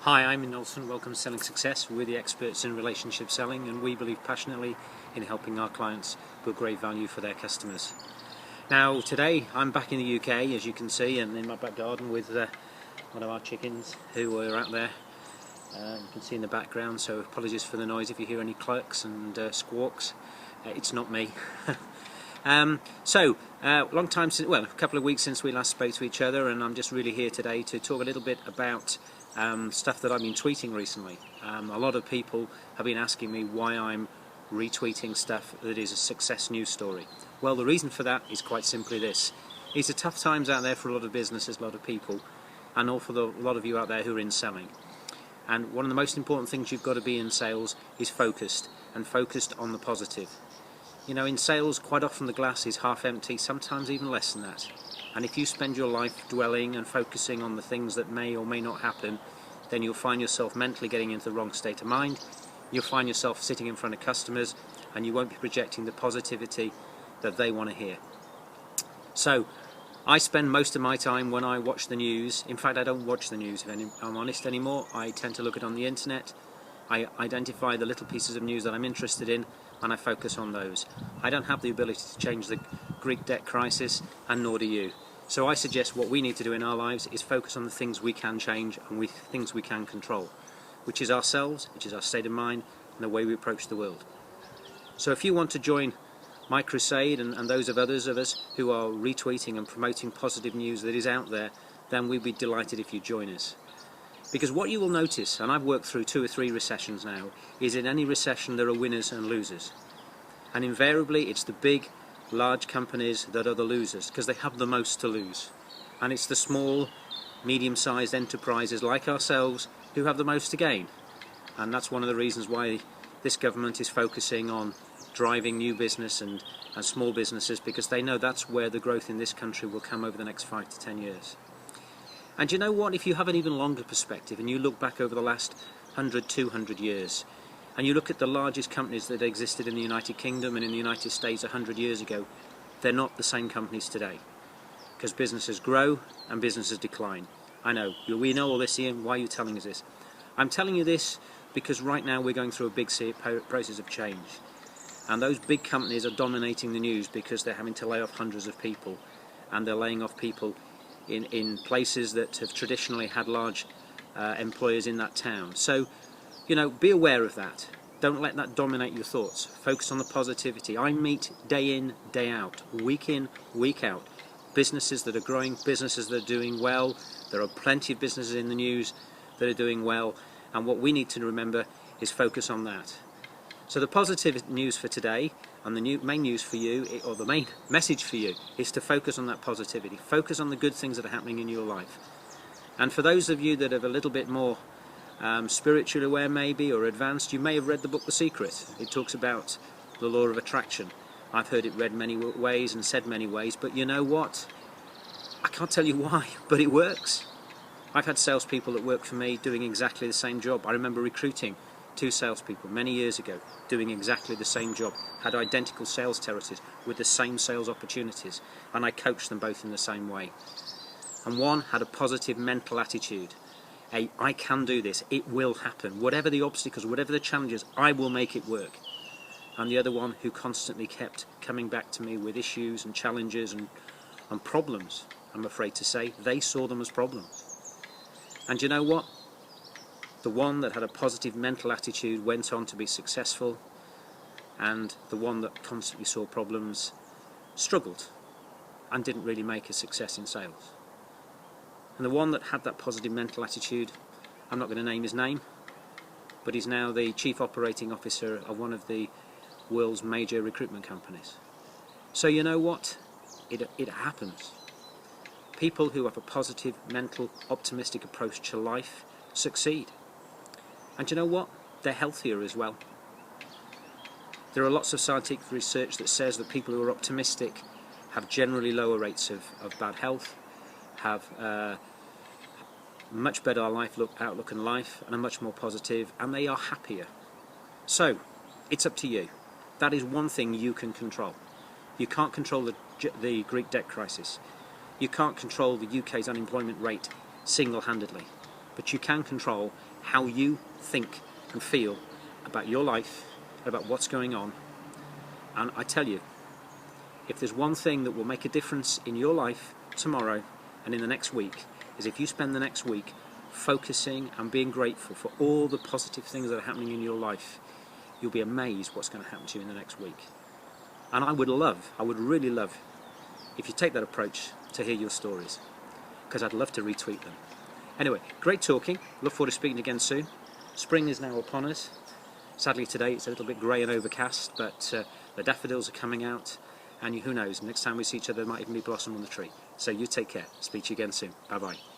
Hi, I'm Ian Olson. Welcome to Selling Success. We're the experts in relationship selling, and we believe passionately in helping our clients build great value for their customers. Now, today I'm back in the UK, as you can see, and in my back garden with one of our chickens who are out there. You can see in the background, so apologies for the noise if you hear any clucks and squawks. It's not me. Long time since, well, a couple of weeks since we last spoke to each other, and I'm just really here today to talk a little bit about stuff that I've been tweeting recently. A lot of people have been asking me why I'm retweeting stuff that is a success news story. Well, the reason for that is quite simply this. It's a tough times out there for a lot of businesses, a lot of people, and all for a lot of you out there who are in selling. And one of the most important things you've got to be in sales is focused, and focused on the positive. You know, in sales, quite often the glass is half empty, sometimes even less than that. And if you spend your life dwelling and focusing on the things that may or may not happen, then you'll find yourself mentally getting into the wrong state of mind. You'll find yourself sitting in front of customers, and you won't be projecting the positivity that they want to hear. So, I spend most of my time when I watch the news. In fact, I don't watch the news, if I'm honest, anymore. I tend to look at it on the internet. I identify the little pieces of news that I'm interested in, and I focus on those. I don't have the ability to change the Greek debt crisis, and nor do you. So I suggest what we need to do in our lives is focus on the things we can change and things we can control, which is ourselves, which is our state of mind, and the way we approach the world. So if you want to join my crusade and those of others of us who are retweeting and promoting positive news that is out there, then we'd be delighted if you join us. Because what you will notice, and I've worked through 2 or 3 recessions now, is in any recession there are winners and losers. And invariably it's the big, large companies that are the losers, because they have the most to lose. And it's the small, medium-sized enterprises like ourselves who have the most to gain. And that's one of the reasons why this government is focusing on driving new business and small businesses, because they know that's where the growth in this country will come over the next 5 to 10 years. And you know what, if you have an even longer perspective and you look back over the last 100, 200 years, and you look at the largest companies that existed in the United Kingdom and in the United States 100 years ago, they're not the same companies today. Because businesses grow and businesses decline. I know, we know all this, Ian, why are you telling us this? I'm telling you this because right now we're going through a big process of change. And those big companies are dominating the news because they're having to lay off hundreds of people. And they're laying off people in places that have traditionally had large employers in that town. So, you know, be aware of that. Don't let that dominate your thoughts. Focus on the positivity. I meet day in, day out, week in, week out, businesses that are growing, businesses that are doing well. There are plenty of businesses in the news that are doing well, and what we need to remember is focus on that. So the positive news for today, and the main news for you, or the main message for you, is to focus on that positivity. Focus on the good things that are happening in your life. And for those of you that are a little bit more spiritually aware maybe, or advanced, you may have read the book The Secret. It talks about the law of attraction. I've heard it read many ways and said many ways, but you know what? I can't tell you why, but it works. I've had salespeople that work for me doing exactly the same job. I remember recruiting 2 salespeople many years ago doing exactly the same job, had identical sales territories with the same sales opportunities, and I coached them both in the same way. And one had a positive mental attitude. I can do this, it will happen, whatever the obstacles, whatever the challenges, I will make it work. And the other one who constantly kept coming back to me with issues and challenges and problems, I'm afraid to say, they saw them as problems. And you know what? The one that had a positive mental attitude went on to be successful, and the one that constantly saw problems struggled and didn't really make a success in sales. And the one that had that positive mental attitude, I'm not going to name his name, but he's now the chief operating officer of one of the world's major recruitment companies. So you know what? It happens. People who have a positive, mental, optimistic approach to life succeed. And you know what? They're healthier as well. There are lots of scientific research that says that people who are optimistic have generally lower rates of bad health, have much better outlook in life, and are much more positive, and they are happier. So, it's up to you. That is one thing you can control. You can't control the Greek debt crisis. You can't control the UK's unemployment rate single-handedly. But you can control how you think and feel about your life, about what's going on. And I tell you, if there's one thing that will make a difference in your life tomorrow and in the next week, is if you spend the next week focusing and being grateful for all the positive things that are happening in your life, you'll be amazed what's going to happen to you in the next week. And I would really love, if you take that approach, to hear your stories, because I'd love to retweet them. Anyway, great talking. Look forward to speaking again soon. Spring is now upon us. Sadly today it's a little bit grey and overcast, but the daffodils are coming out, and who knows, next time we see each other there might even be blossom on the tree. So you take care. Speak to you again soon. Bye bye.